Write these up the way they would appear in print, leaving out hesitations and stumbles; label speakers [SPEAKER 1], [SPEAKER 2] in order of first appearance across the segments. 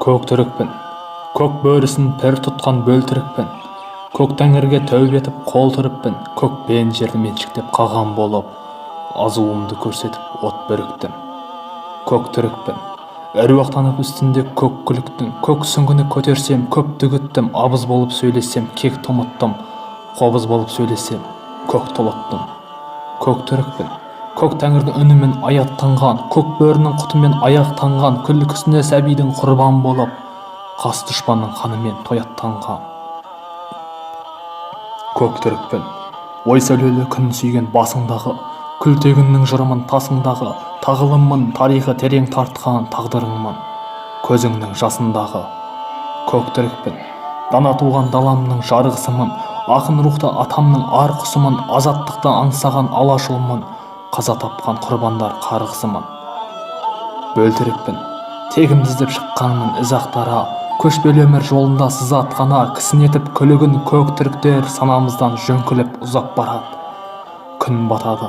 [SPEAKER 1] Көк түрікпін, көк бөрісін пір тұтқан бөлтірікпін, көк тәңірге тәубе етіп қол түріппін, көк бен жерді меншіктеп қаған болып, азуымды көрсетіп от бүріктім. Көк түрікпін, әруақтанып үстінде көк күліктің, көк сүңгіні көтерсем, көп дүгіттім, абыз болып сөйлесем, кек тұмыттым, қобыз болып сөйлесем, көк тұлыттым. Көк түрікпін, көк тәңірдің үнімен аяттанған, көк бөрінің құтымен аяқтанған, күлкісіне сәбидің құрбан болып, қас дұшпанның қанымен тояттанған. Көк түрікпін, ой сәулелі күн сүйген басыңдағы, күлтегіннің жырымын тасыңдағы, тағылыммын тарихы терең тартқан тағдырыңмын, көзіңнің жасындағы. Көк түрікпін, дана туған даламның жарғысымын, ақын рухта атамның ар құсымын, азаттықты аңсаған алашұлмын, қаза тапқан құрбандар қарғысымын. Бөлтірікпін, тегімді іздеп шыққанмын із ақтара, көшпелі өмір жолында сызатқана, кісінетіп күлігін көк түріктер санамыздан жөңкіліп ұзап барады. Күн батады,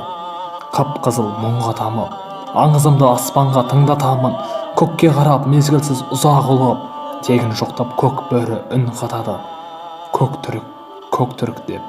[SPEAKER 1] қып-қызыл мұңға тамып, аңызымды аспанға тыңдатамын, көкке қарап мезгілсіз ұзақ ұлып, тегін жоқтап көк бөрі үн қатады. Көк түрік деп.